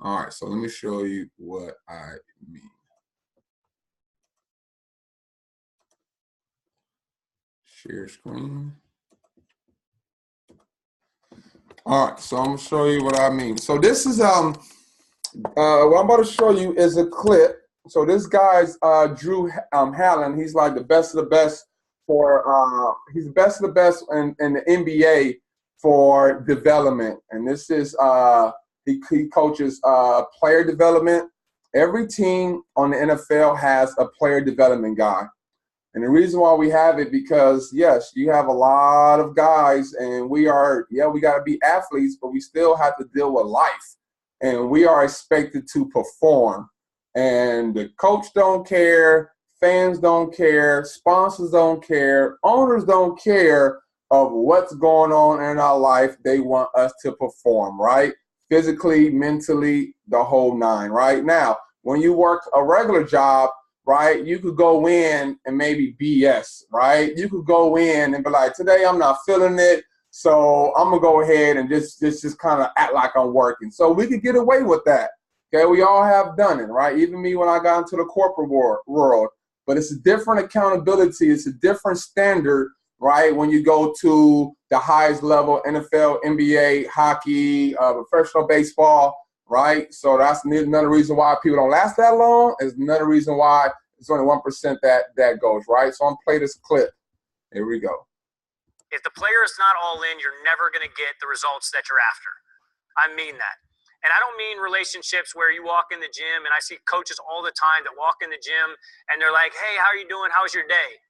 All right, so let me show you what I mean. Share screen. All right, so I'm gonna show you what I mean. So this is what I'm about to show you is a clip. So this guy's Drew Hallen. He's like the best of the best for he's the best of the best in the NBA for development. And this is he coaches player development. Every team on the NFL has a player development guy. And the reason why we have it because, yes, you have a lot of guys and we got to be athletes, but we still have to deal with life. And we are expected to perform. And the coach don't care, fans don't care, sponsors don't care, owners don't care of what's going on in our life. They want us to perform, right? Physically, mentally, the whole nine, right? Now, when you work a regular job, right, you could go in and maybe BS, right? You could go in and be like, today I'm not feeling it, so I'm going to go ahead and just kind of act like I'm working. So we could get away with that, okay? We all have done it, right? Even me when I got into the corporate world. But it's a different accountability. It's a different standard, right, when you go to the highest level, NFL, NBA, hockey, professional baseball, right? So that's another reason why people don't last that long. It's another reason why it's only 1% that goes, right? So I'm going to play this clip. Here we go. If the player is not all in, you're never going to get the results that you're after. I mean that. And I don't mean relationships where you walk in the gym, and I see coaches all the time that walk in the gym and they're like, hey, how are you doing? How's your day?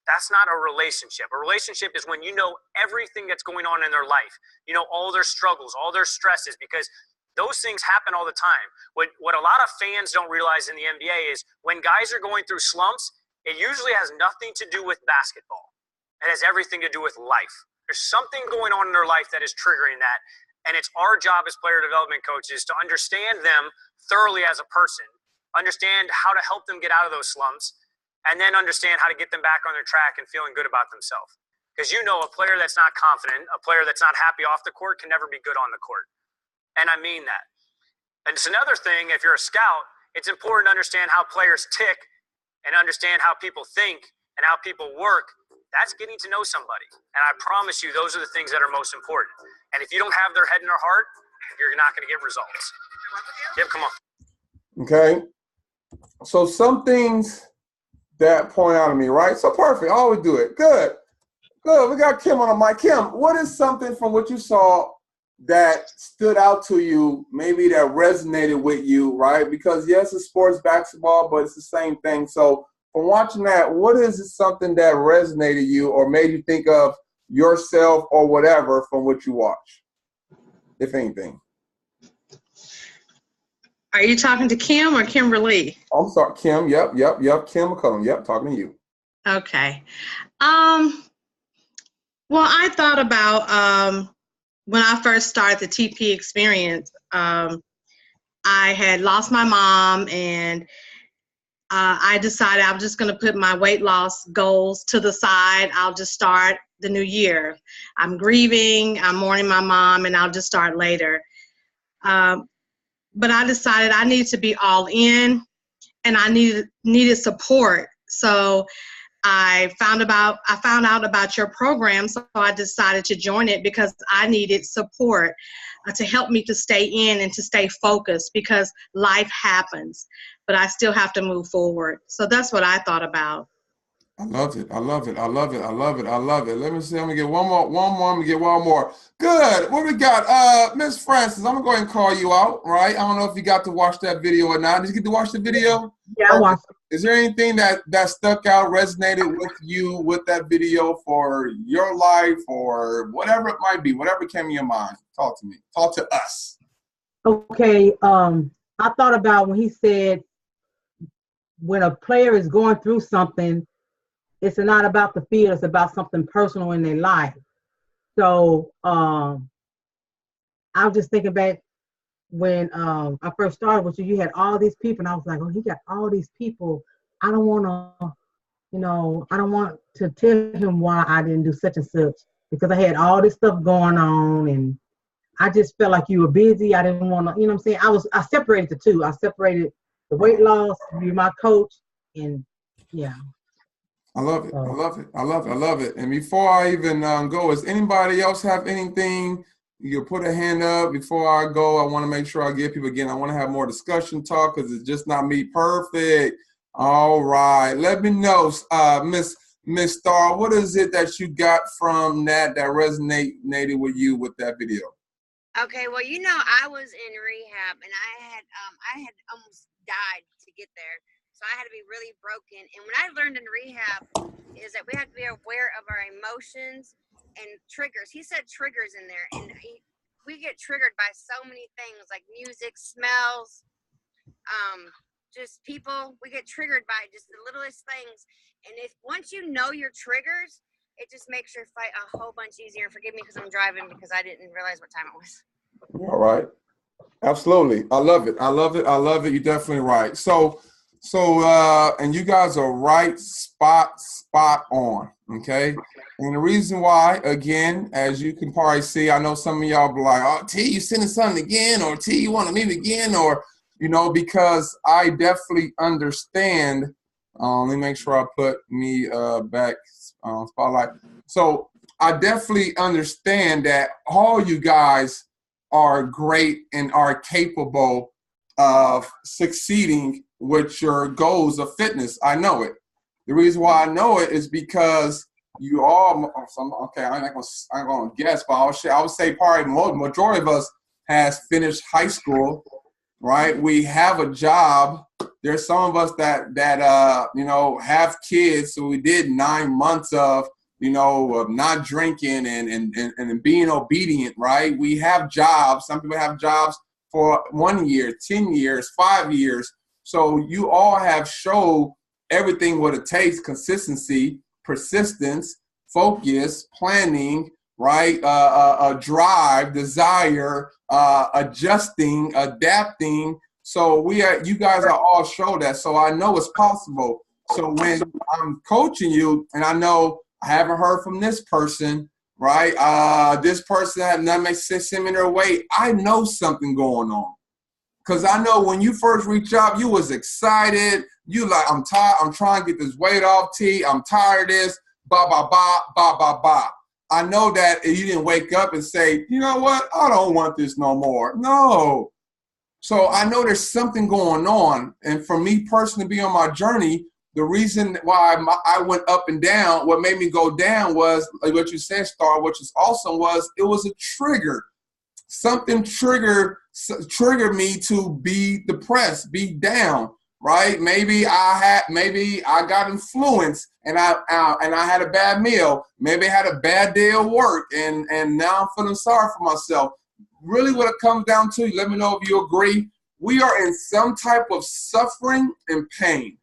That's not a relationship. A relationship is when you know everything that's going on in their life. You know all their struggles, all their stresses, because those things happen all the time. What a lot of fans don't realize in the NBA is when guys are going through slumps, it usually has nothing to do with basketball. It has everything to do with life. There's something going on in their life that is triggering that. And it's our job as player development coaches to understand them thoroughly as a person, understand how to help them get out of those slumps, and then understand how to get them back on their track and feeling good about themselves. Because you know a player that's not confident, a player that's not happy off the court can never be good on the court. And I mean that. And it's another thing, if you're a scout, it's important to understand how players tick and understand how people think and how people work. That's getting to know somebody. And I promise you, those are the things that are most important. And if you don't have their head in their heart, you're not going to get results. Yep, come on. Okay. So some things that point out to me, right? So perfect. I always do it. Good. Good. We got Kim on the mic. Kim, what is something from what you saw that stood out to you, maybe that resonated with you, right? Because yes, it's sports basketball, but it's the same thing. So from watching that, what is something that resonated you or made you think of yourself or whatever from what you watch, if anything? Are you talking to Kim or Kimberly? I'm sorry, Kim. Yep. Kim McCullum. Yep, talking to you. Okay. Well, I thought about when I first started the TP experience, I had lost my mom, and I decided I was just going to put my weight loss goals to the side. I'll just start the new year. I'm grieving, I'm mourning my mom, and I'll just start later. But I decided I needed to be all in, and I needed support. So I found out about your program, so I decided to join it because I needed support to help me to stay in and to stay focused, because life happens, but I still have to move forward. So that's what I thought about. I love it. Let me see. I'm gonna get one more. I'm gonna get one more. Good. What we got? Miss Francis, I'm gonna go ahead and call you out, right? I don't know if you got to watch that video or not. Did you get to watch the video? Yeah, I watched it. Is there anything that stuck out, resonated with you with that video for your life or whatever it might be, whatever came in your mind? Talk to me. Talk to us. Okay. I thought about when he said when a player is going through something, it's not about the field, it's about something personal in their life. So I was just thinking back when I first started with you, you had all these people, and I was like, oh, he got all these people. I don't want to tell him why I didn't do such and such, because I had all this stuff going on, and I just felt like you were busy. I didn't want to, you know what I'm saying? I separated the two. I separated the weight loss, you're my coach, and yeah. I love it. I love it. I love it. I love it. And before I even go, does anybody else have anything? You put a hand up. Before I go, I want to make sure I give people, again, I want to have more discussion talk because it's just not me. Perfect. All right. Let me know, Miss Star, what is it that you got from that resonated with you with that video? Okay, well, I was in rehab and I had almost died to get there. So I had to be really broken. And when I learned in rehab is that we have to be aware of our emotions and triggers. He said triggers in there. And we get triggered by so many things like music, smells, just people. We get triggered by just the littlest things. And if once you know your triggers, it just makes your fight a whole bunch easier. Forgive me because I'm driving because I didn't realize what time it was. All right. Absolutely. I love it. I love it. I love it. You're definitely right. So, and you guys are right, spot on, okay? And the reason why, again, as you can probably see, I know some of y'all be like, oh, T, you sending something again, or T, you want to meet again, or, because I definitely understand. Let me make sure I put me back on spotlight. So I definitely understand that all you guys are great and are capable of succeeding with your goals of fitness. I know it. The reason why I know it is because you all, okay, I'm not gonna guess, but I would say probably majority of us has finished high school, right? We have a job. There's some of us that have kids, so we did 9 months of not drinking and being obedient, right? We have jobs. Some people have jobs for 1 year, 10 years, 5 years. So you all have showed everything what it takes: consistency, persistence, focus, planning, right? Drive, desire, adjusting, adapting. So you guys are all show that. So I know it's possible. So when I'm coaching you, and I know I haven't heard from this person, right? This person had not made similar weight. I know something going on. Because I know when you first reached out, you was excited. You like, I'm tired. I'm trying to get this weight off, T. I'm tired of this. Ba, ba, ba, ba, ba, ba. I know that you didn't wake up and say, you know what? I don't want this no more. No. So I know there's something going on. And for me personally, to be on my journey, the reason why I went up and down, what made me go down was, like what you said, Star, which is awesome, was it was a trigger. Something triggered me to be depressed, be down, right? Maybe I got influenced and I had a bad meal. Maybe I had a bad day of work and now I'm feeling sorry for myself. Really what it comes down to, let me know if you agree, we are in some type of suffering and pain.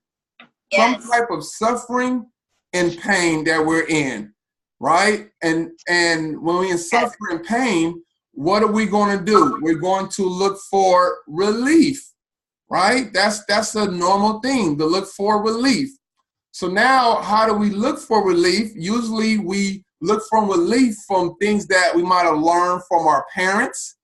Yes. Some type of suffering and pain that we're in, right? And when we're in suffering and pain, what are we going to do? We're going to look for relief, right? That's a normal thing, to look for relief. So now, how do we look for relief? Usually we look for relief from things that we might have learned from our parents,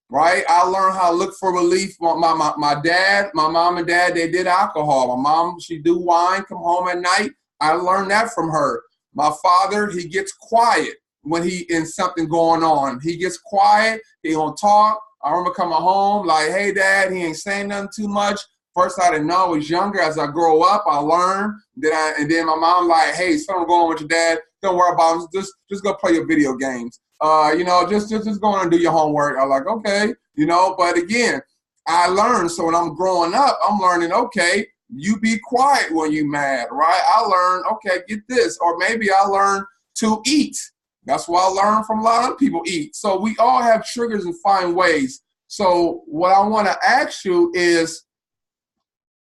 right? I learned how to look for relief. My mom and dad, they did alcohol. My mom, she do wine, come home at night. I learned that from her. My father, he gets quiet when he in something going on. He gets quiet, he don't talk. I remember coming home like, hey, Dad, he ain't saying nothing too much. First, I didn't know I was younger. As I grow up, I learned. And then my mom like, hey, something going on with your dad. Don't worry about it. Just go play your video games. Just go on and do your homework. I'm like, okay, but again, I learned. So when I'm growing up, I'm learning, okay, you be quiet when you mad, right? I learned, okay, get this. Or maybe I learned to eat. That's what I learned from a lot of people eat. So we all have triggers and find ways. So what I want to ask you is,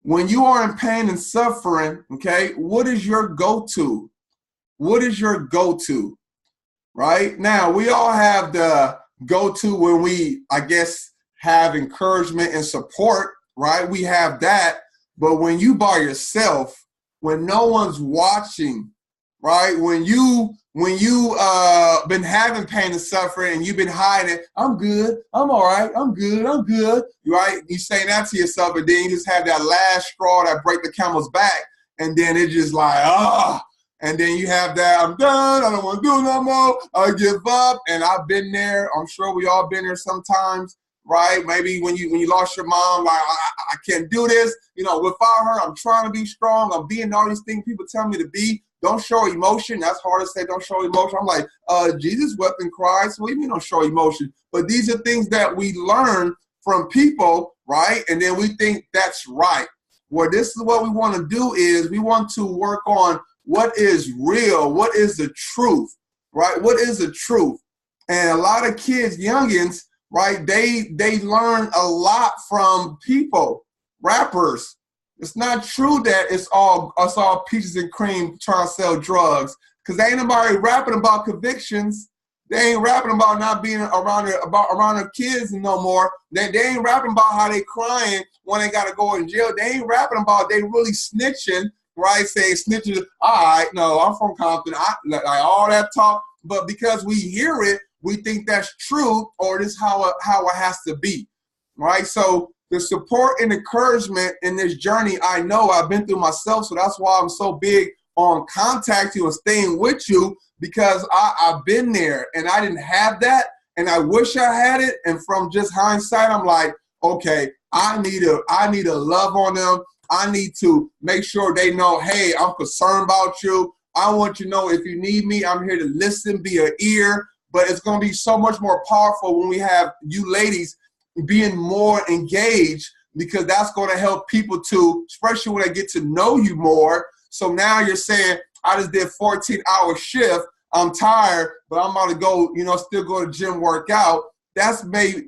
when you are in pain and suffering, okay, what is your go-to? What is your go-to? Right? Now, we all have the go-to when we, I guess, have encouragement and support, right? We have that. But when you by yourself, when no one's watching, right? When you been having pain and suffering and you've been hiding it, I'm good, I'm all right, I'm good, right? You saying that to yourself, and then you just have that last straw that break the camel's back, and then it's just like, and then you have that, I'm done, I don't want to do no more, I give up. And I've been there. I'm sure we all been there sometimes, right? Maybe when you lost your mom, like, I can't do this. You know, without her, I'm trying to be strong. I'm being all these things people tell me to be. Don't show emotion. That's hard to say, don't show emotion. I'm like, Jesus wept and cried. So what do you mean don't show emotion? But these are things that we learn from people, right? And then we think that's right. Well, this is what we want to do is we want to work on what is real, what is the truth, right? What is the truth? And a lot of kids, youngins, right, they learn a lot from people, rappers. It's not true that it's all peaches and cream trying to sell drugs, because ain't nobody rapping about convictions. They ain't rapping about not being around their kids no more. They ain't rapping about how they crying when they got to go in jail. They ain't rapping about they really snitching, right? Saying snitching, all right, no, I'm from Compton. Like all that talk, but because we hear it, we think that's true, or this is how it has to be, right? So the support and encouragement in this journey, I know I've been through myself, so that's why I'm so big on contacting you and staying with you, because I've been there and I didn't have that, and I wish I had it. And from just hindsight, I'm like, okay, I need to love on them. I need to make sure they know, hey, I'm concerned about you. I want you to know if you need me, I'm here to listen, be an ear. But it's going to be so much more powerful when we have you ladies being more engaged, because that's going to help people to, especially when they get to know you more. So now you're saying, I just did 14-hour shift. I'm tired, but I'm about to go, still go to gym, work out. That's may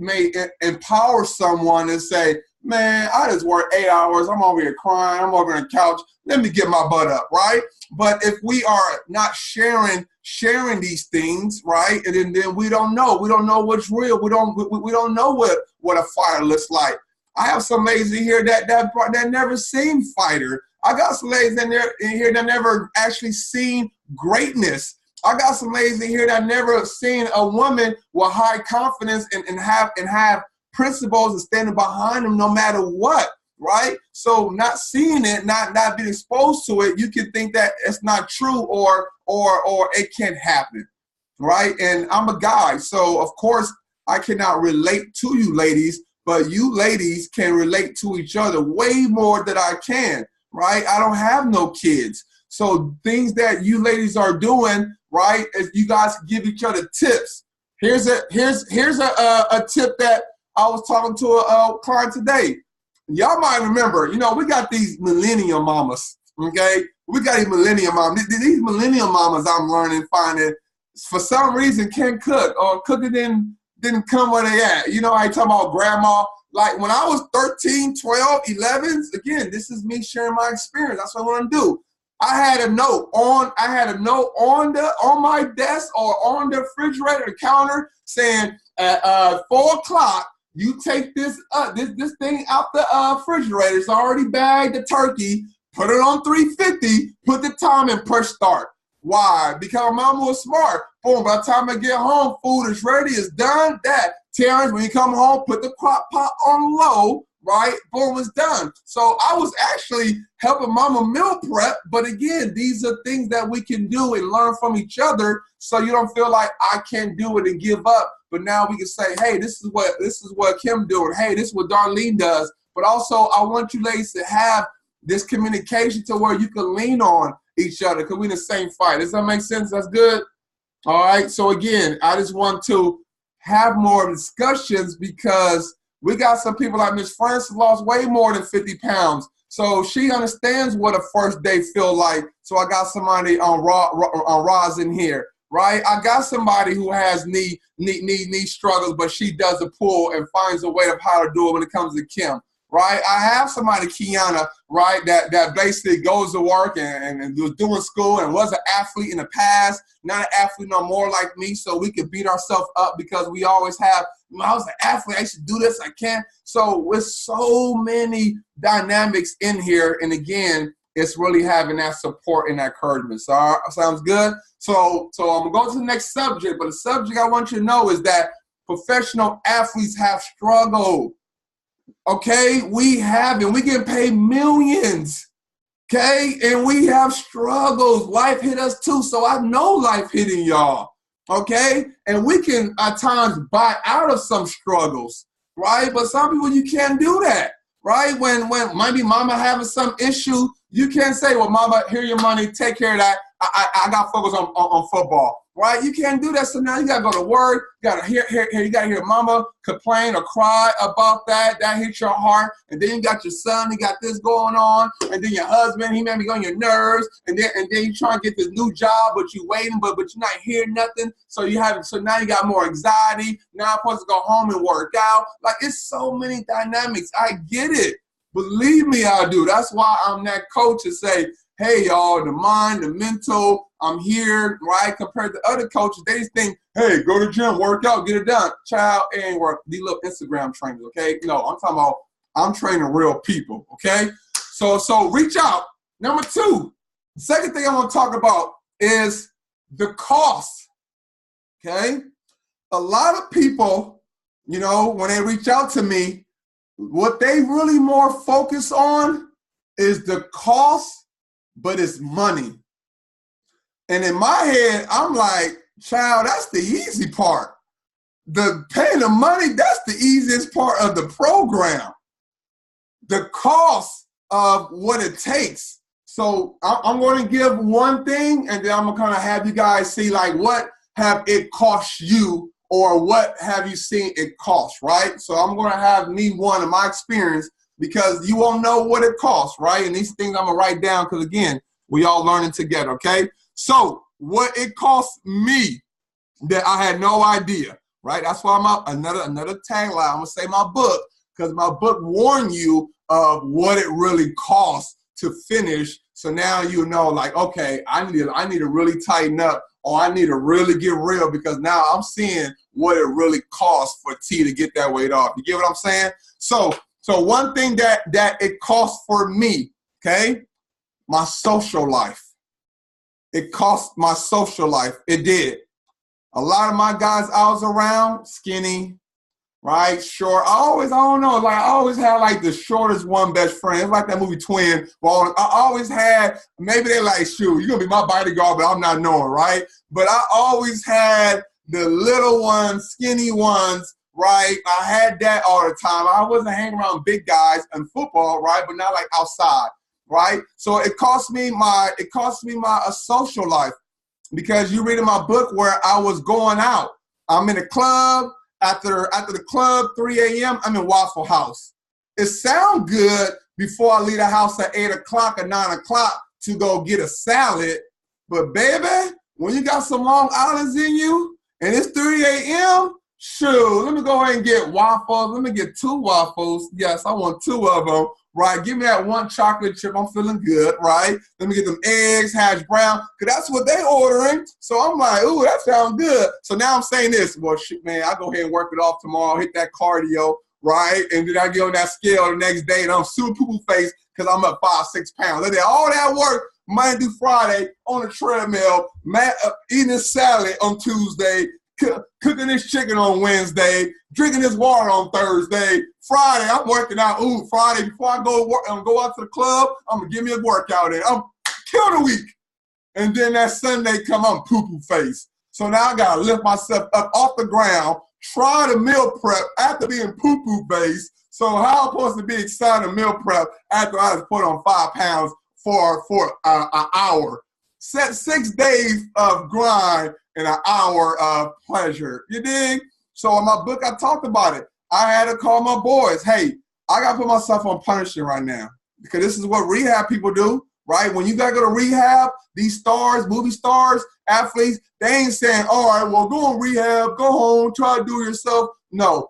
empower someone and say, man, I just work 8 hours. I'm over here crying. I'm over on the couch. Let me get my butt up, right? But if we are not sharing these things, right, and then we don't know what's real. We don't know what a fighter looks like. I have some ladies in here that never seen fighter. I got some ladies in here that never actually seen greatness. I got some ladies in here that never seen a woman with high confidence and have principles and standing behind them no matter what, right? So not seeing it, not being exposed to it, you can think that it's not true or it can't happen, right? And I'm a guy, so of course I cannot relate to you ladies, but you ladies can relate to each other way more than I can, right? I don't have no kids. So things that you ladies are doing, right, is you guys give each other tips. Here's a tip that I was talking to a client today. Y'all might remember, we got these millennial mamas, okay? We got these millennial mamas. These millennial mamas I'm finding, for some reason can't cook, or cooking didn't come where they at. I talk about grandma. Like when I was 13, 12, 11, again, this is me sharing my experience. That's what I want to do. I had a note on my desk or on the refrigerator, the counter, saying at 4 o'clock, you take this thing out the refrigerator. It's already bagged the turkey. Put it on 350. Put the time and push start. Why? Because my mama was smart. Boom. By the time I get home, food is ready. It's done. That Terrence, when you come home, put the crock pot on low. Right? Boom, it's done. So I was actually helping mama meal prep. But again, these are things that we can do and learn from each other, so you don't feel like I can't do it and give up. But now we can say, hey, this is what Kim doing. Hey, this is what Darlene does. But also, I want you ladies to have this communication to where you can lean on each other, because we're in the same fight. Does that make sense? That's good? All right. So again, I just want to have more discussions, because we got some people like Miss Francis lost way more than 50 pounds. So she understands what a first day feel like. So I got somebody on Roz in here, right? I got somebody who has knee struggles, but she does a pull and finds a way of how to do it when it comes to Kim, right? I have somebody, Kiana, right, that basically goes to work and was doing school and was an athlete in the past, not an athlete no more like me, so we could beat ourselves up because we always have, I was an athlete, I should do this, I can't. So with so many dynamics in here, and again, it's really having that support and that encouragement. So sounds good? So I'm going to go to the next subject, but the subject I want you to know is that professional athletes have struggled. Okay? We have, and we get paid millions. Okay? And we have struggles. Life hit us too, so I know life hitting y'all. Okay? And we can at times buy out of some struggles, right? But some people, you can't do that, right? When maybe mama having some issue, you can't say, well, mama, here your money, take care of that. I got focus on football, right? You can't do that. So now you got to go to work. You got to hear mama complain or cry about that. That hits your heart. And then you got your son, he got this going on. And then your husband, he may be on your nerves. And then you trying to get this new job, but you waiting, but you're not hearing nothing. So now you got more anxiety. Now I'm supposed to go home and work out. Like, it's so many dynamics. I get it. Believe me, I do. That's why I'm that coach to say, hey, y'all, the mind, the mental, I'm here, right? Compared to other coaches, they just think, hey, go to the gym, work out, get it done. Child, it ain't work. These little Instagram trainers, okay? No, I'm talking about I'm training real people, okay? So reach out. Number two, second thing I want to talk about is the cost, okay? A lot of people, when they reach out to me, what they really more focus on is the cost, but it's money. And in my head, I'm like, child, that's the easy part. The paying the money, that's the easiest part of the program. The cost of what it takes. So I'm going to give one thing, and then I'm going to kind of have you guys see, like, what have it cost you, or what have you seen it cost, right? So I'm going to have me one of my experience, because you won't know what it costs, right? And these things I'm going to write down, because, again, we all learning together, okay? So what it cost me that I had no idea, right? That's why I'm another tagline. I'm going to say my book, because my book warned you of what it really costs to finish. So now you know, like, okay, I need to really tighten up, or I need to really get real, because now I'm seeing what it really costs for T to get that weight off. You get what I'm saying? So one thing that it cost for me, okay, my social life. It cost my social life. It did. A lot of my guys I was around, skinny, right, short. I always had like the shortest one best friend. It's like that movie Twin. Well, I always had, maybe they're like, shoot, you're going to be my bodyguard, but I'm not knowing, right? But I always had the little ones, skinny ones, right? I had that all the time. I wasn't hanging around big guys in football, right? But not like outside, right? So it cost me my social life, because you read in my book where I was going out. I'm in a club. After the club, 3 a.m., I'm in Waffle House. It sounds good before I leave the house at 8 o'clock or 9 o'clock to go get a salad. But, baby, when you got some Long Island's in you and it's 3 a.m., shoot, let me go ahead and get waffles. Let me get 2 waffles. Yes, I want 2 of them, right? Give me that 1 chocolate chip. I'm feeling good, right? Let me get them eggs, hash brown, because that's what they ordering. So I'm like, ooh, that sounds good. So now I'm saying this. Well, shit, man, I go ahead and work it off tomorrow, hit that cardio, right? And then I get on that scale the next day, and I'm super poo-poo face because I'm up 5-6 pounds. I did all that work Monday through Friday on the treadmill, eating a salad on Tuesday, cooking this chicken on Wednesday, drinking this water on Thursday. Friday, I'm working out. Ooh, Friday, before I go out to the club, I'm going to give me a workout in. I'm kill the week. And then that Sunday come, I'm poo-poo face. So now I got to lift myself up off the ground, try to meal prep after being poo-poo face. So how am I supposed to be excited to meal prep after I just put on 5 pounds for an hour? 6 days of grind and an hour of pleasure. You dig? So in my book, I talked about it. I had to call my boys. Hey, I got to put myself on punishment right now, because this is what rehab people do, right? When you got to go to rehab, these stars, movie stars, athletes, they ain't saying, all right, well, go on rehab, go home, try to do it yourself. No,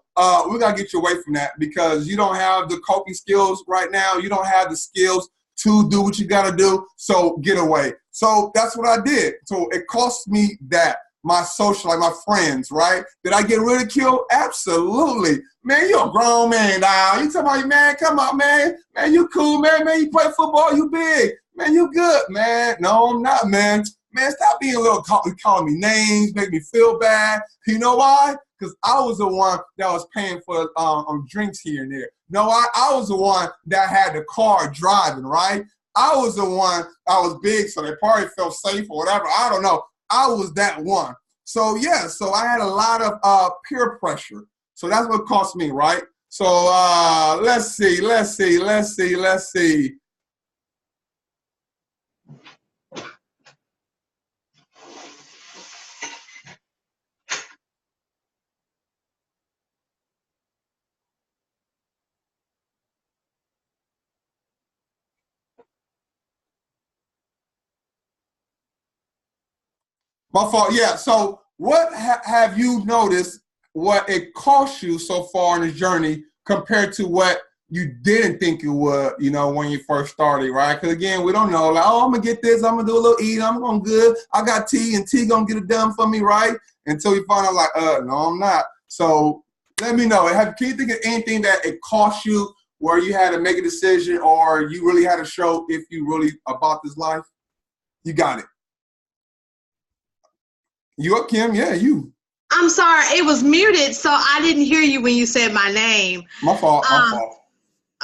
we got to get you away from that, because you don't have the coping skills right now. You don't have the skills to do what you got to do, so get away. So that's what I did. So it cost me that, my social, like my friends, right? Did I get ridiculed? Absolutely. Man, you're a grown man now. You talking about, man, come on, man. Man, you cool, man. Man, you play football, you big. Man, you good, man. No, I'm not, man. Man, stop being a little calling me names, make me feel bad. You know why? Because I was the one that was paying for drinks here and there. No, I was the one that had the car driving, right? I was the one, I was big, so they probably felt safe or whatever. I don't know. I was that one. So, yeah, so I had a lot of peer pressure. So that's what cost me, right? So let's see. My fault. Yeah. So what have you noticed what it cost you so far in the journey compared to what you didn't think it would, you know, when you first started, right? Because again, we don't know. Like, oh, I'm going to get this. I'm going to do a little eat. I'm going good. I got tea and tea going to get it done for me, right? Until you find out like, no, I'm not. So let me know. Can you think of anything that it cost you where you had to make a decision or you really had to show if you really about this life? You got it. You up, Kim? Yeah, you. I'm sorry, it was muted, so I didn't hear you when you said my name. My fault.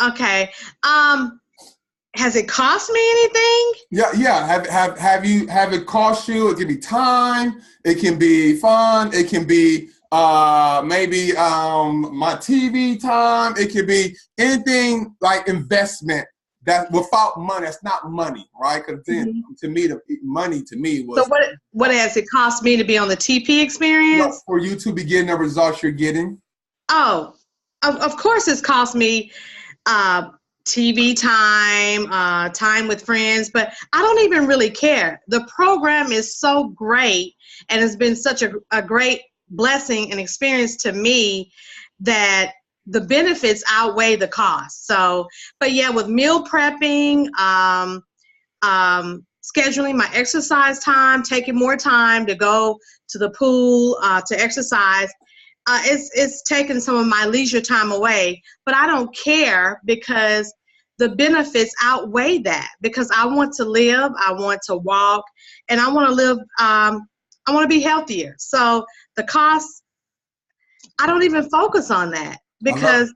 Okay. Has it cost me anything? Yeah. Have it cost you? It can be time. It can be fun. It can be maybe my TV time. It could be anything like investment that without money. That's not money, right? Because to me, the money to me was. So what has it cost me to be on the TP experience? For you to be getting the results you're getting. Oh, of course it's cost me TV time, time with friends, but I don't even really care. The program is so great and has been such a great blessing and experience to me that the benefits outweigh the cost. So, but yeah, with meal prepping, scheduling my exercise time, taking more time to go to the pool, to exercise, it's taken some of my leisure time away, but I don't care because the benefits outweigh that because I want to live, I want to walk, and I want to live, I want to be healthier. So the cost, I don't even focus on that because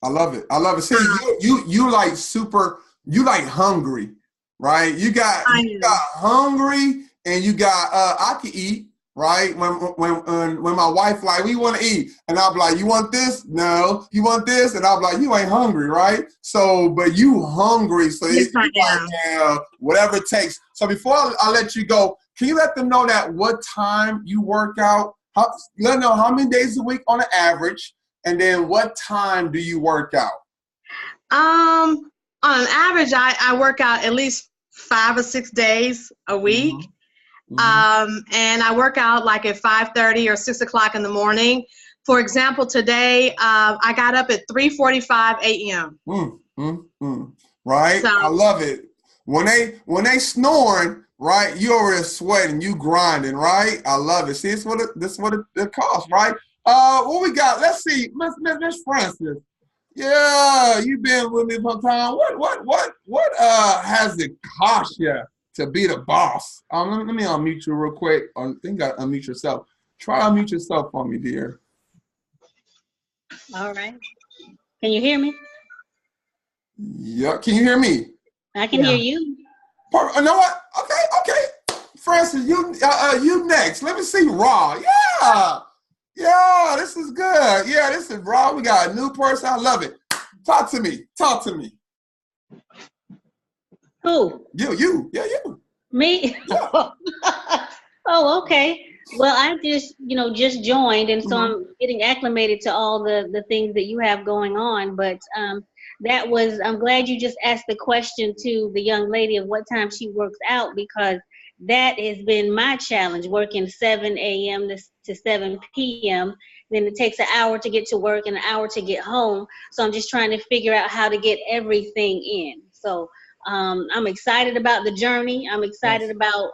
I love it. See, you like super, you like hungry, right? You got hungry and you got I can eat. Right? When my wife like, we want to eat. And I'll be like, you want this? No. You want this? And I'll be like, you ain't hungry, right? So, but you hungry. So yes, it's like, yeah, whatever it takes. So before I let you go, can you let them know that what time you work out? Let them know how many days a week on an average. And then what time do you work out? On an average, I work out at least 5 or 6 days a week. And I work out like at 5:30 or 6 o'clock in the morning. For example, today I got up at 3:45 a.m. Right? So, I love it. When they snoring, right? You already sweating, you grinding, right? I love it. See, this is what it costs, right? What we got? Let's see, Miss Francis. Yeah, you've been with me for time. What has it cost you to be the boss? Let me unmute you real quick. I think you got to unmute yourself. Try to unmute yourself for me, dear. All right. Can you hear me? Yeah. Can you hear me? I can hear you. You know what? Okay. Francis, you next. Let me see Raw. Yeah, this is good. Yeah, this is Raw. We got a new person. I love it. Talk to me. Who? You. Yeah, you. Me? Yeah. Oh, okay. Well, I just joined, and so I'm getting acclimated to all the things that you have going on. But I'm glad you just asked the question to the young lady of what time she works out, because that has been my challenge, working 7 a.m. to 7 p.m. Then it takes an hour to get to work and an hour to get home. So I'm just trying to figure out how to get everything in. So I'm excited about the journey. I'm excited about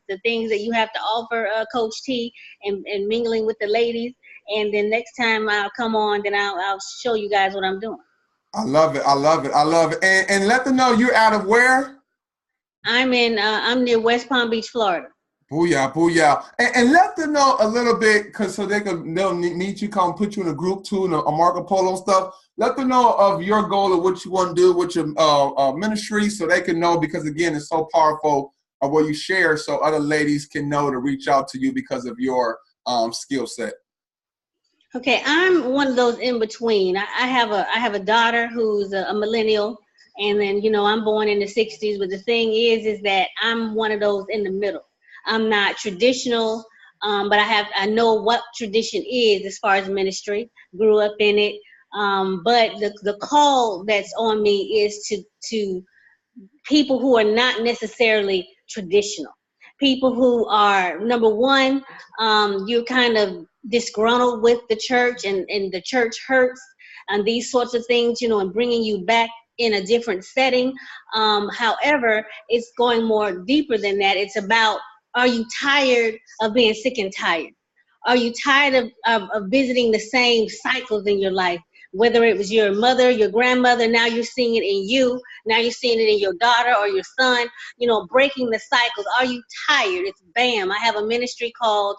the things that you have to offer, Coach T, and mingling with the ladies. And then next time I'll come on, then I'll show you guys what I'm doing. I love it. And let them know you're out of where? I'm near West Palm Beach, Florida. Booyah, booyah. And let them know a little bit, because so they'll need you, come put you in a group too, and a Marco Polo stuff. Let them know of your goal of what you want to do with your ministry, so they can know, because again, it's so powerful of what you share, so other ladies can know to reach out to you because of your skill set. Okay, I'm one of those in between. I have a daughter who's a millennial, and then I'm born in the '60s. But the thing is that I'm one of those in the middle. I'm not traditional, but I know what tradition is as far as ministry. Grew up in it, but the call that's on me is to people who are not necessarily traditional. People who are, number one, you're kind of disgruntled with the church, and the church hurts, and these sorts of things, and bringing you back in a different setting. However, it's going more deeper than that. It's about, are you tired of being sick and tired? Are you tired of visiting the same cycles in your life? Whether it was your mother, your grandmother, now you're seeing it in you. Now you're seeing it in your daughter or your son, breaking the cycles. Are you tired? It's BAM. I have a ministry called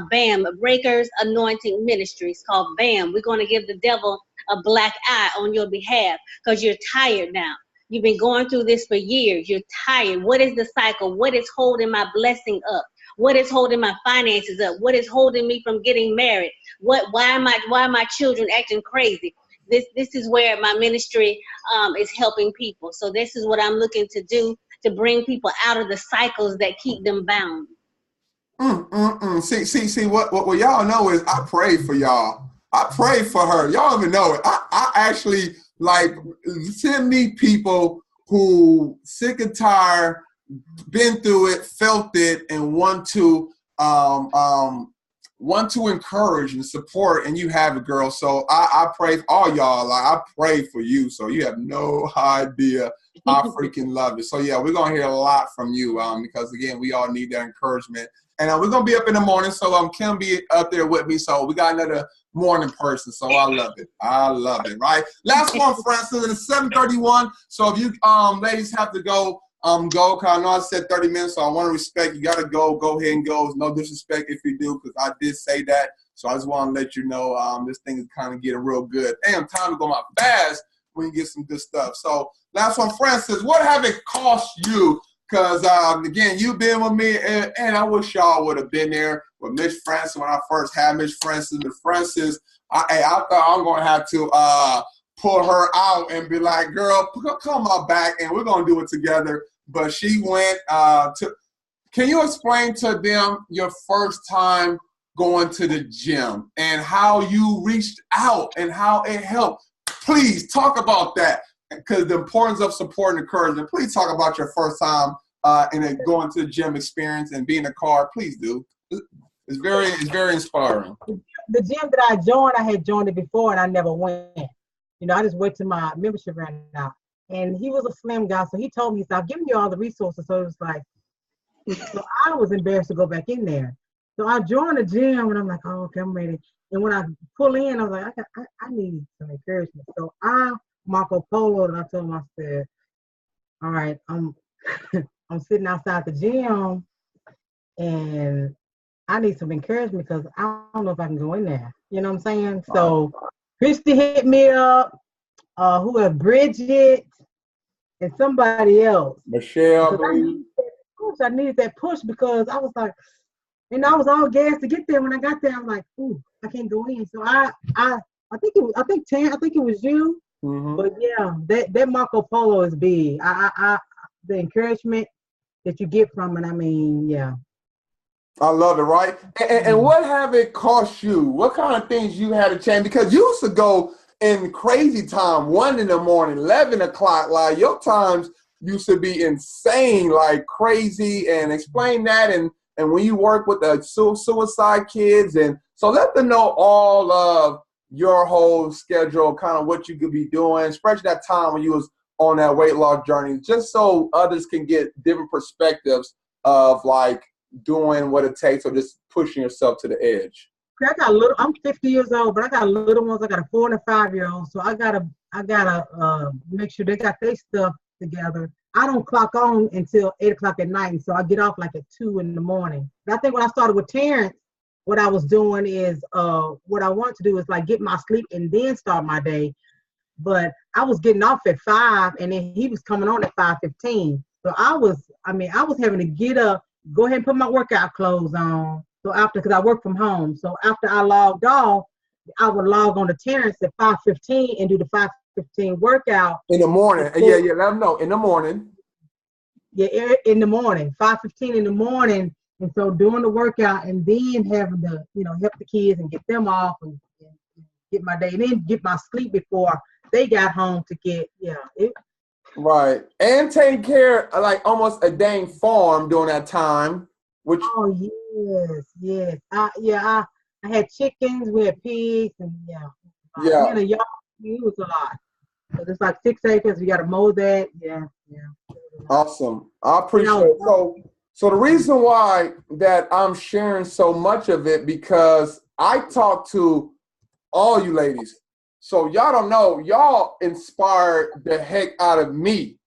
BAM, Breakers Anointing Ministry. It's called BAM. We're going to give the devil a black eye on your behalf, because you're tired now. You've been going through this for years. You're tired. What is the cycle? What is holding my blessing up? What is holding my finances up? What is holding me from getting married? Why are my children acting crazy? This is where my ministry is helping people. So this is what I'm looking to do, to bring people out of the cycles that keep them bound. See, what y'all know is I pray for y'all. I pray for her. Y'all don't even know it. I actually send me people who sick and tired, been through it, felt it, and want to encourage and support, and you have it, girl. So I pray for all y'all. I pray for you. So you have no idea. I freaking love it. So yeah, we're gonna hear a lot from you, because again, we all need that encouragement. And we're gonna be up in the morning. So Kim be up there with me. So we got another morning person. So I love it. I love it. Right. Last one, Francis, and it's 7:31. So if you ladies have to go. Go, because I know I said 30 minutes, so I want to respect. You got to go. Go ahead and go. No disrespect if you do, because I did say that. So I just want to let you know this thing is kind of getting real good. Damn, time to go out fast when you get some good stuff. So last one, Francis, what have it cost you? Because, again, you've been with me, and I wish y'all would have been there with Miss Francis when I first had Miss Francis. Miss Francis, I thought I'm going to have to pull her out and be like, girl, come on back, and we're going to do it together. But she went can you explain to them your first time going to the gym and how you reached out and how it helped? Please talk about that, because the importance of support and encouragement. Please talk about your first time and going to the gym experience and being in a car. Please do. It's very inspiring. The gym that I joined, I had joined it before and I never went. I just went to my membership right now. And he was a slim guy, so he told me, he said, I've given you all the resources. So it was like, so I was embarrassed to go back in there. So I joined the gym, and I'm like, oh, okay, I'm ready. And when I pull in, I was like, I need some encouragement. So Marco Polo, and I told him, I said, all right, I'm sitting outside the gym, and I need some encouragement because I don't know if I can go in there. You know what I'm saying? So Christy hit me up, who had Bridget, and somebody else. Michelle. I needed that push because I was like, and I was all gassed to get there. When I got there, I'm like, ooh, I can't go in. So I think it was you. Mm-hmm. But yeah, that Marco Polo is big. The encouragement that you get from it, I mean, yeah. I love it, right? And what have it cost you? What kind of things you had to change? Because you used to go in crazy time, 1 in the morning, 11 o'clock. Like your times used to be insane, like crazy. And explain that. And when you work with the suicide kids, and so let them know all of your whole schedule, kind of what you could be doing, especially that time when you was on that weight loss journey, just so others can get different perspectives of like doing what it takes or just pushing yourself to the edge. I'm 50 years old, but I got little ones. I got a 4 and a 5-year-old. So I gotta make sure they got their stuff together. I don't clock on until 8 o'clock at night. And so I get off like at 2 in the morning. And I think when I started with Terrence, what I was doing is, what I want to do is like get my sleep and then start my day. But I was getting off at 5 and then he was coming on at 5:15. So I was having to get up, go ahead and put my workout clothes on. So because I work from home. So after I logged off, I would log on to Terrence at 5:15 and do the 5:15 workout. In the morning. Yeah, let them know. In the morning. Yeah, in the morning, 5:15 in the morning. And so doing the workout and then having to, help the kids and get them off and get my day and then get my sleep before they got home to get, Right. And taking care of like almost a dang farm during that time. Oh, yes. I had chickens, we had pigs, and Yeah. In a yard, it was a lot. So there's like 6 acres. We got to mow that. Yeah. Awesome. I appreciate it. So the reason why that I'm sharing so much of it, because I talk to all you ladies. So y'all don't know, y'all inspired the heck out of me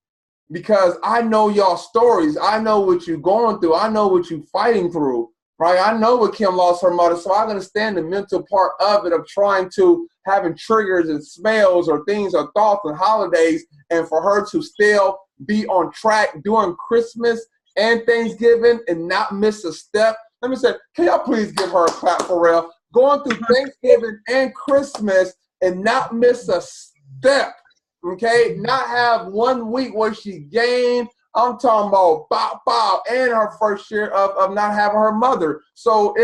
because I know y'all stories. I know what you're going through. I know what you're fighting through, right? I know what Kim lost her mother, so I understand the mental part of it, of trying to having triggers and smells or things or thoughts and holidays, and for her to still be on track during Christmas and Thanksgiving and not miss a step. Let me say, can y'all please give her a clap for real? Going through Thanksgiving and Christmas and not miss a step, okay? Not have 1 week where she gained. I'm talking about bow, and her first year of not having her mother. So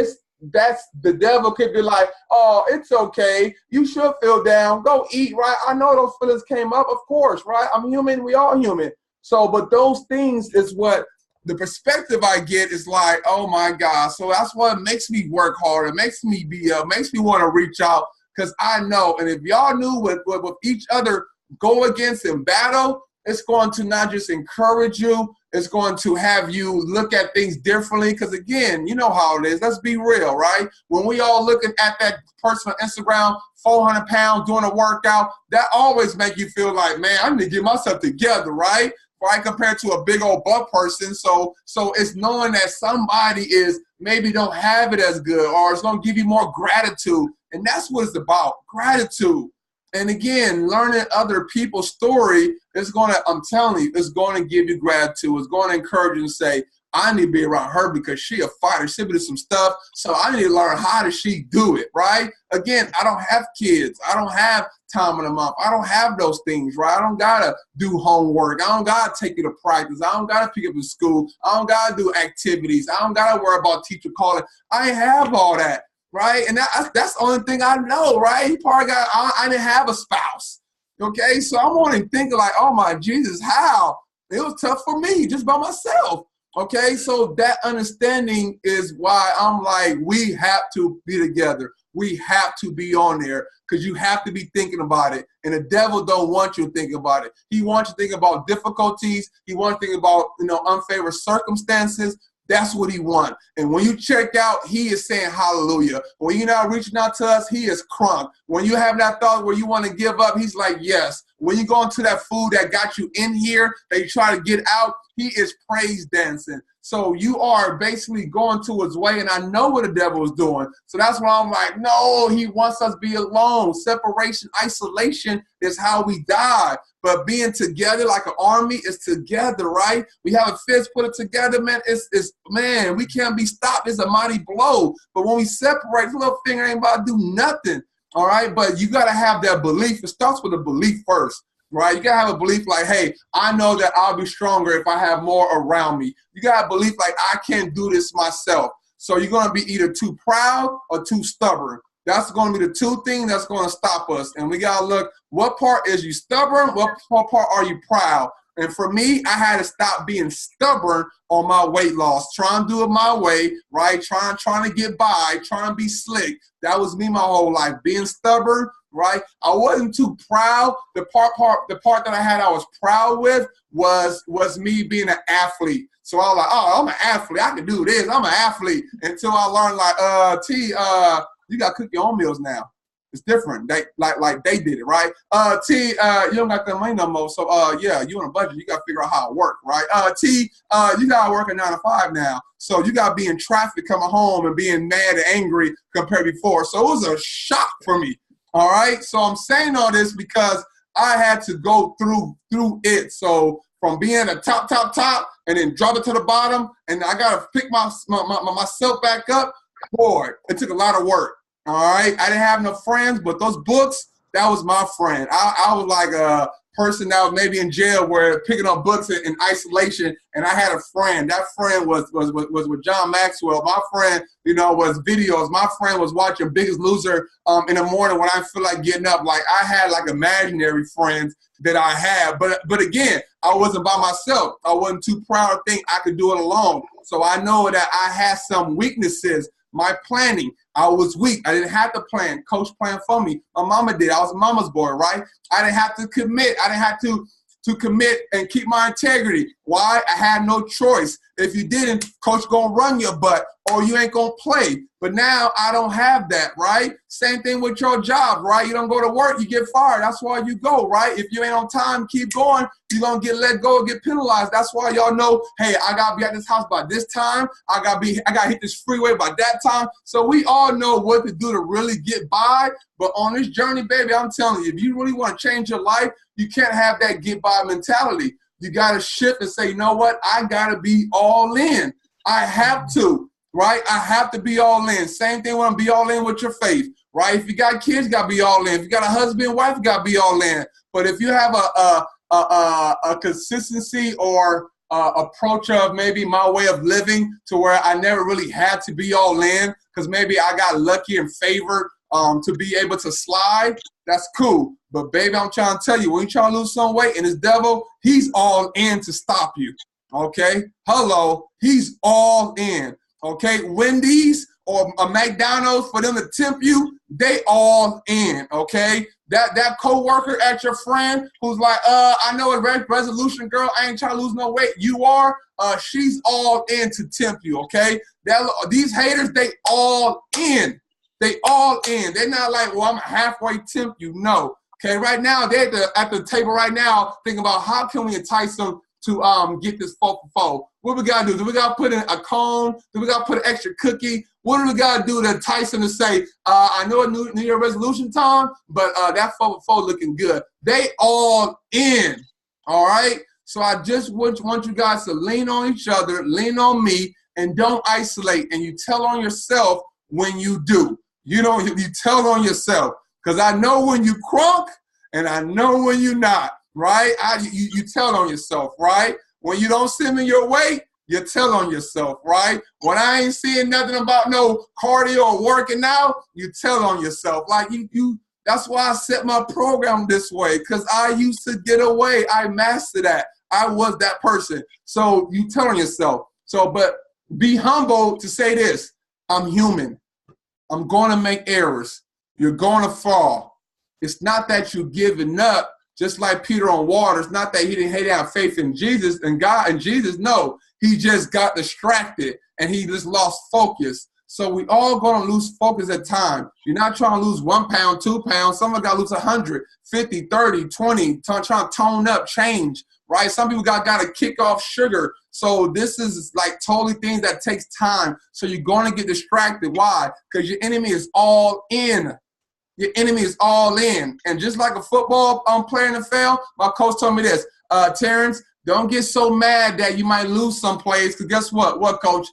that's the devil could be like, oh, it's okay. You should feel down. Go eat, right? I know those feelings came up, of course, right? I'm human. We all human. So, but those things is what the perspective I get is like, oh my God. So that's what makes me work hard. It makes me makes me want to reach out because I know. And if y'all knew what each other go against in battle, it's going to not just encourage you, it's going to have you look at things differently. Because again, you know how it is. Let's be real, right? When we all looking at that person on Instagram, 400 pounds doing a workout, that always make you feel like, man, I need to get myself together, right? Right, compared to a big old buff person. So it's knowing that somebody is maybe don't have it as good, or it's going to give you more gratitude. And that's what it's about, gratitude. And again, learning other people's story is going to, I'm telling you, it's going to give you gratitude. It's going to encourage you and say, I need to be around her because she a fighter. She do some stuff, so I need to learn how does she do it, right? Again, I don't have kids. I don't have time in a month. I don't have those things, right? I don't got to do homework. I don't got to take you to practice. I don't got to pick up in school. I don't got to do activities. I don't got to worry about teacher calling. I ain't have all that, right? And that's the only thing I know, right? He probably got, I didn't have a spouse, okay? So I'm only thinking like, oh my Jesus, how? It was tough for me just by myself. Okay, so that understanding is why I'm like, we have to be together. We have to be on there because you have to be thinking about it. And the devil don't want you to think about it. He wants you to think about difficulties. He wants you to think about, unfavorable circumstances. That's what he wants. And when you check out, he is saying hallelujah. When you're not reaching out to us, he is crunk. When you have that thought where you want to give up, he's like, yes. When you go into that food that got you in here, that you try to get out, he is praise dancing. So you are basically going to his way, and I know what the devil is doing. So that's why I'm like, no, he wants us to be alone. Separation, isolation is how we die. But being together like an army is together, right? We have a fist, put it together, man. Man, we can't be stopped. It's a mighty blow. But when we separate, the little finger ain't about to do nothing, all right? But you got to have that belief. It starts with a belief first. Right? You got to have a belief like, hey, I know that I'll be stronger if I have more around me. You got to have a belief like, I can't do this myself. So you're going to be either too proud or too stubborn. That's going to be the two things that's going to stop us. And we got to look, what part is you stubborn? What part are you proud? And for me, I had to stop being stubborn on my weight loss, trying to do it my way, right? Trying to get by, trying to be slick. That was me my whole life, being stubborn, right? I wasn't too proud. The part that I was proud with was me being an athlete. So I was like, oh, I'm an athlete. I can do this. I'm an athlete. Until I learned like, you got to cook your own meals now. It's different. They like they did it, right? T, you don't got that money no more. So yeah, you on a budget. You got to figure out how it work, right? T, you got to work a 9 to 5 now. So you got to be in traffic coming home and being mad and angry compared to before. So it was a shock for me. All right. So I'm saying all this because I had to go through it. So from being a top, and then drop it to the bottom, and I got to pick myself back up. Boy, it took a lot of work. All right. I didn't have no friends, but those books, that was my friend. I was like a person that was maybe in jail where picking up books in isolation, and I had a friend. That friend was with John Maxwell. My friend, was videos. My friend was watching Biggest Loser in the morning when I feel like getting up. Like I had like imaginary friends that I had. But again, I wasn't by myself. I wasn't too proud to think I could do it alone. So I know that I had some weaknesses. My planning, I was weak. I didn't have to plan. Coach planned for me. My mama did. I was a mama's boy, right? I didn't have to commit. I didn't have to commit and keep my integrity. Why? I had no choice. If you didn't, coach gonna run your butt or you ain't gonna play. But now I don't have that, right? Same thing with your job, right? You don't go to work, you get fired. That's why you go, right? If you ain't on time, keep going, you're gonna get let go or get penalized. That's why y'all know, hey, I gotta be at this house by this time. I gotta hit this freeway by that time. So we all know what to do to really get by. But on this journey, baby, I'm telling you, if you really want to change your life, you can't have that get by mentality. You got to shift and say, you know what? I got to be all in. I have to, right? I have to be all in. Same thing when I be all in with your faith, right? If you got kids, you got to be all in. If you got a husband and wife, you got to be all in. But if you have a consistency or approach of maybe my way of living to where I never really had to be all in because maybe I got lucky and favored to be able to slide, that's cool. But baby, I'm trying to tell you, when you trying to lose some weight and this devil, he's all in to stop you. Okay? Hello. He's all in. Okay? Wendy's or a McDonald's, for them to tempt you, they all in. Okay? That co-worker at your friend who's like, I know a resolution, girl, I ain't trying to lose no weight. You are. She's all in to tempt you. Okay? These haters, they all in. They all in. They're not like, well, I'm halfway tempt you. No. Okay, right now, they're at the table right now thinking about how can we entice them to get this 4 for 4. What we got to do? Do we got to put in a cone? Do we got to put an extra cookie? What do we got to do to entice them to say, I know a New Year resolution time, but that 4 for 4 looking good. They all in, all right? So I just want you guys to lean on each other, lean on me, and don't isolate. And you tell on yourself when you do. You tell on yourself. Because I know when you crunk and I know when you're not, right? You tell on yourself, right? When you don't send me your way, you tell on yourself, right? When I ain't seeing nothing about no cardio or working out, you tell on yourself. Like that's why I set my program this way, because I used to get away. I mastered that. I was that person. So you tell on yourself. So, but be humble to say this. I'm human. I'm going to make errors. You're going to fall. It's not that you're giving up, just like Peter on water. It's not that he didn't have faith in Jesus and God and Jesus. No, he just got distracted and he just lost focus. So we all going to lose focus at time. You're not trying to lose 1 pound, 2 pounds. Some of got to lose 100, 50, 30, 20, trying to tone up, change, right? Some people got to kick off sugar. So this is like totally things that takes time. So you're going to get distracted. Why? Because your enemy is all in. Your enemy is all in. And just like a football player in the field, my coach told me this, Terrence, don't get so mad that you might lose some plays, because guess what? What, coach?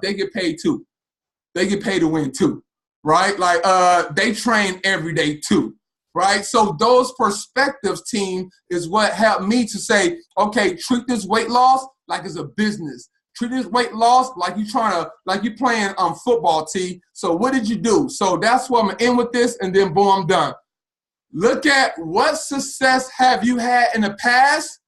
They get paid too. They get paid to win too, right? Like they train every day too, right? So those perspectives, team, is what helped me to say, okay, treat this weight loss like it's a business. Treat this weight loss like you're playing football, T. So what did you do? So that's why I'm gonna end with this, and then boom, I'm done. Look at what success have you had in the past,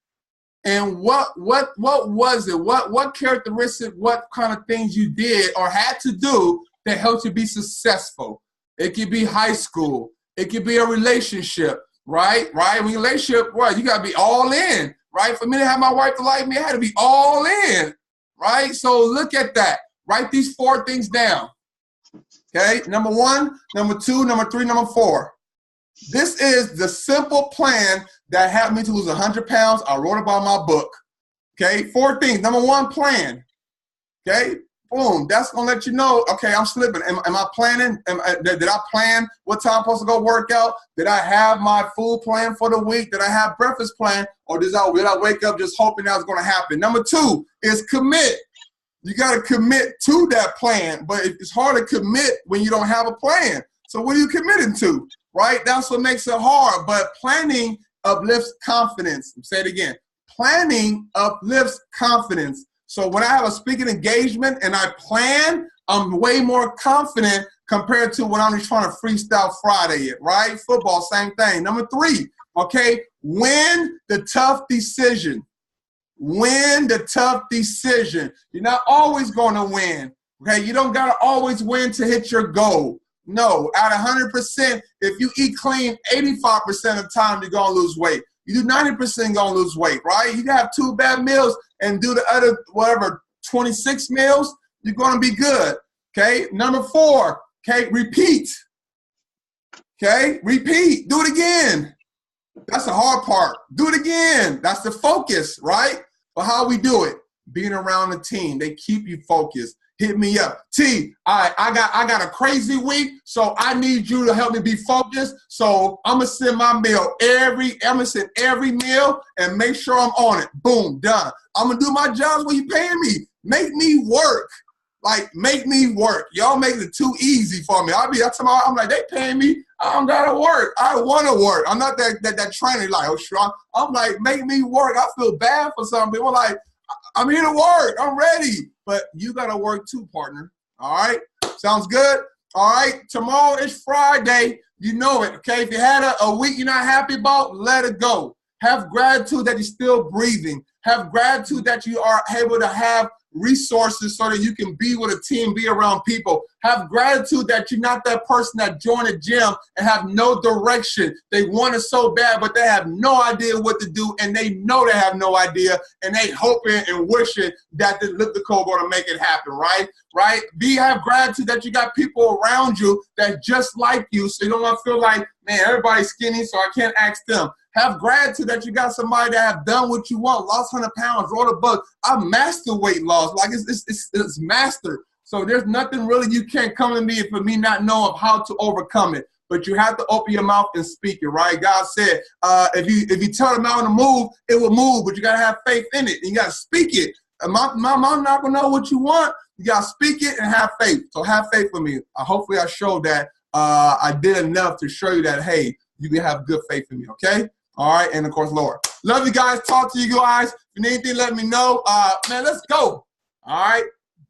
and what was it? What characteristic, what kind of things you did or had to do that helped you be successful? It could be high school. It could be a relationship, right? Right? When relationship, right, you gotta be all in, right? For me to have my wife to like me, I had to be all in. Right? So look at that. Write these 4 things down. Okay, number 1, number 2, number 3, number 4. This is the simple plan that helped me to lose 100 pounds. I wrote about my book. Okay, 4 things. Number 1, plan. Okay, boom. That's gonna let you know. Okay, I'm slipping. Am I planning? Did I plan what time I'm supposed to go work out? Did I have my food plan for the week? Did I have breakfast plan? Or did I wake up just hoping that was gonna happen? Number 2 is commit. You got to commit to that plan, but it's hard to commit when you don't have a plan. So what are you committing to, right? That's what makes it hard, but planning uplifts confidence. Say it again. Planning uplifts confidence. So when I have a speaking engagement and I plan, I'm way more confident compared to when I'm just trying to freestyle Friday it, right? Football, same thing. Number 3, okay, win the tough decision. Win the tough decision. You're not always going to win. Okay, you don't got to always win to hit your goal. No, at 100%, if you eat clean 85% of the time, you're going to lose weight. You do 90%, you're going to lose weight, right? You can have 2 bad meals and do the other, 26 meals, you're going to be good. Okay, number 4, okay, repeat. Okay, repeat. Do it again. That's the hard part. Do it again. That's the focus, right? But how we do it? Being around the team. They keep you focused. Hit me up. T, I got a crazy week, so I need you to help me be focused. So I'm gonna send my meal every meal and make sure I'm on it. Boom, done. I'm gonna do my job when you paying me. Make me work. Like, make me work. Y'all make it too easy for me. I'm like, they paying me. I don't gotta work. I want to work. I'm not that trainer like, oh, sure. I'm like, make me work. I feel bad for some people. Like, I'm here to work. I'm ready. But you gotta work too, partner. All right? Sounds good? All right? Tomorrow is Friday. You know it, okay? If you had a week you're not happy about, let it go. Have gratitude that you're still breathing. Have gratitude that you are able to have resources so that you can be with a team, be around people. Have gratitude that you're not that person that joined a gym and have no direction. They want it so bad, but they have no idea what to do, and they know they have no idea, and they hoping and wishing that the elliptical going to make it happen, right? Right? Have gratitude that you got people around you that just like you, so you don't want to feel like, man, everybody's skinny, so I can't ask them. Have gratitude that you got somebody that have done what you want, lost 100 pounds, wrote a book. I master weight loss. Like, it's mastered. So there's nothing really you can't come to me for me not knowing how to overcome it. But you have to open your mouth and speak it, right? God said, if you tell the mountain to move, it will move, but you got to have faith in it. And you got to speak it. My mom not going to know what you want. You got to speak it and have faith. So have faith with me. Hopefully I showed that I did enough to show you that, hey, you can have good faith in me, okay? All right, and of course, Laura. Love you guys. Talk to you guys. If you need anything, let me know. Man, let's go. All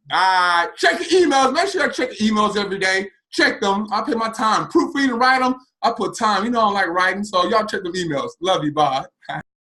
right. Check your emails. Make sure I check your emails every day. Check them. I put my time. Proofread and write them. I put time. You know I don't like writing, so y'all check them emails. Love you. Bye.